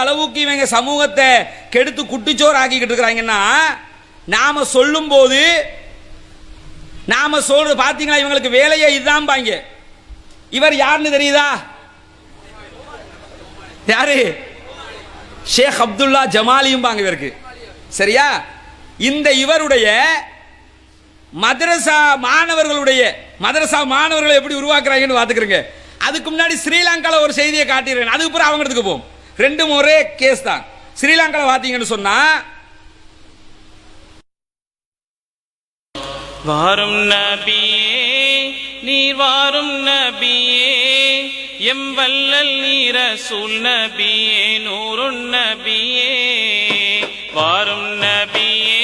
அளவுக்கு இவங்க சமூகத்தை கெடுத்து குட்டிச்சோர் ஆக்கிக்கிட்டு இருக்கிறாங்கன்னா, நாம சொல்லும் போது நாம சொல்றது பாத்தீங்களா, இவங்களுக்கு வேலையை இதுதான் பாங்க. இவர் யாருன்னு தெரியுதா? யாரு? ஷேக் அப்துல்லா ஜமாலியும் பாங்க இவருக்கு. சரியா? இந்த இவருடைய மதரசா மாணவர்களை எப்படி உருவாக்குறாங்கன்னு பாத்துக்கிறீங்க. அதுக்கு முன்னாடி ஸ்ரீலங்கால ஒரு செய்தியை காட்டிடுறேன், அதுக்கு பிறகு அவங்க இடத்துக்கு போவோம். ரெண்டும் ஒரே கேஸ் தான். ஸ்ரீலங்கால பாத்தீங்கன்னு சொன்னா, வாரும் நபியே நீர் வாரும் நபியே, எம் வல்லல் நீர் ரசூல் நபியே நூறுன் நபியே. வாரும் நபியே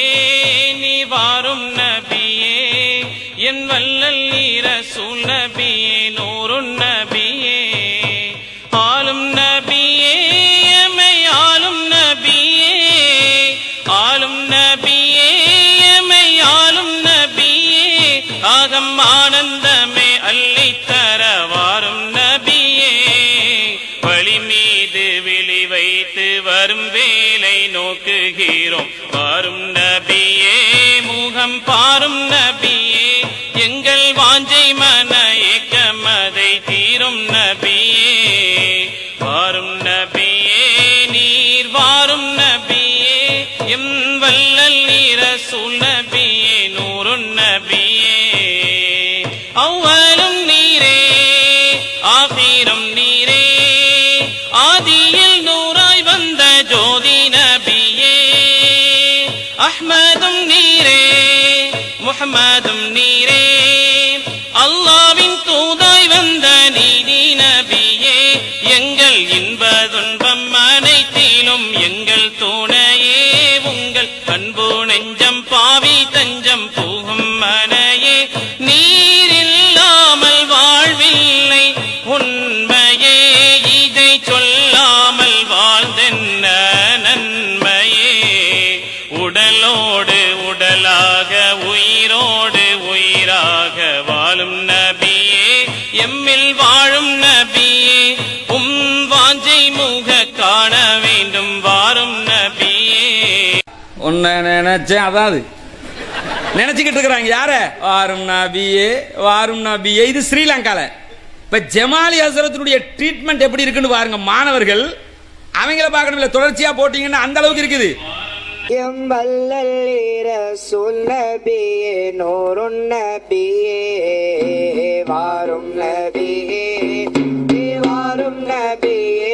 நீர் வாரும் நபியே, என் வல்லல் நீர் ரசூல் நபியே நூறுன் நபியே. ஆளும் நபியே எமை ஆளும் நபியே, ஆளும் நபியே எமை ஆளும் நபியே. ஆகம் ஆனந்தமே அள்ளித்தர வாரும் நபியே, வழி மீது விழி வைத்து வரும் வேலை நோக்குகிறோம். வாரும் நபியே முகம் பாரும் நபியே, எங்கள் வாஞ்சை மன ஏக்கமதை தீரும் நபியே. வாரும் நபியே நீர் வாரும் நபியே, எம் வல்லல் நீர் ரசூல் நபியே நூறுன் நபியே. அவ்வலும் நீரே ஆகிரம் நீரே, ஆதியில் நூறாய் வந்த ஜோதி நபியே. அஹ்மதும் நீரே முஹம்மதும் நீரே, அல்லாவின் தூதாய் வந்த நீதி நபியே. எங்கள் இன்ப துன்பம் அனைத்திலும் எங்கள் துணையே, உங்கள் அன்பு நெஞ்சம் பாவி தஞ்சம் போகும் மனையே. நீர் இல்லாமல் வாழ்வில்லை உண்மையே, இதை சொல்லாமல் வாழ்ந்தென்ன நன்மையே. உடலோடு உடலாக உயிரோடு உயிராக வாழும் நபியே, எம்மில் வாழும் நபியே. வாஞ்சை முக காண வேண்டும் வாரும் நபியே. உன்னை நினைச்சேன், அதாவது நினைச்சுக்கிட்டு இருக்கிறாங்க. யார? வாரும் நபியே வாரும் நபியே. இது ஸ்ரீலங்கால. இப்ப ஜமாலி ஹசரத்தினுடைய ட்ரீட்மெண்ட் எப்படி இருக்குன்னு பாருங்க. மாணவர்கள் அவங்கள பார்க்கணும்ல, தொடர்ச்சியா போட்டீங்கன்னா அந்த அளவுக்கு இருக்குது. எம் வல்லல் ரசூல் நபியே நூறுன் நபியே, வாரும் நபியே வாரும் நபியே,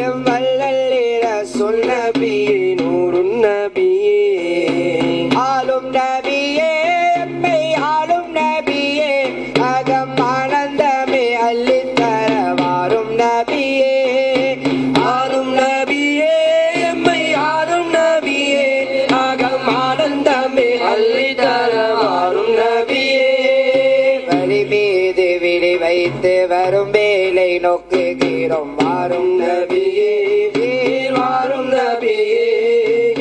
எம் வல்லல் ரசூல் நபியே நூறுன் நபியே. ஆளும் நபியே எம்மை ஆளும் நபியே, அகம் ஆனந்தமே அள்ளித்தர வாரும் நபியே. ஆளும் நபியே எம்மை ஆளும் நபியே, அகம் ஆனந்தமே அள்ளித்தர வாரும் நபியே. வழி மீது விழி வைத்து வரும் வேலை நோக்குகிறோம் வாரும் நபியே. வாரும் நபியே,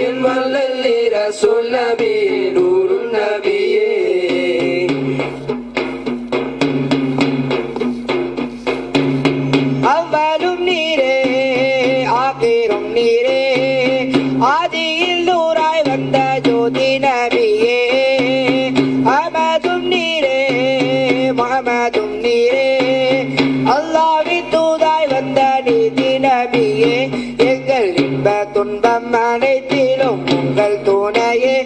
என் வல்லல் ரசூல் நபியே நூறுன் நபியே. அவ்வலும் நீரே ஆகிரும் நீரே, ஆதியில் நூறாய் வந்த ஜோதி நபியே. அஹ்மதும் நீரே முஹம்மதும் நீரே, அல்லாஹ்வின் தூதாய் வந்த நீதி நபியே. எங்கள் இன்ப துன்பம் அனைத்திலும் உங்கள் துணையே,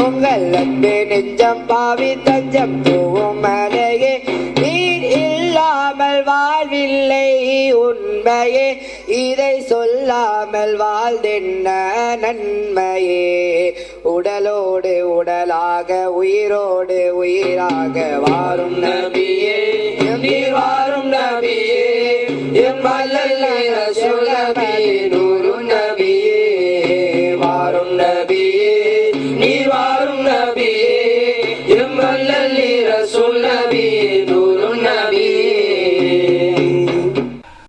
உங்கள் அன்பு நெஞ்சம் பாவி தஞ்சம் போவும் மலையே. நீர் இல்லாமல் வாழ்வில்லை உண்மையே, இதை சொல்லாமல் வாழ்ந்தென்ன நன்மையே. உடலோடு உடலாக உயிரோடு உயிராக வாரும் நபியே, நீர் வாரும் நபியே. எம் வல்லல் ரசூல் நபியே நூறுன் நபியே. வாரும் நபியே நீர் வாரும்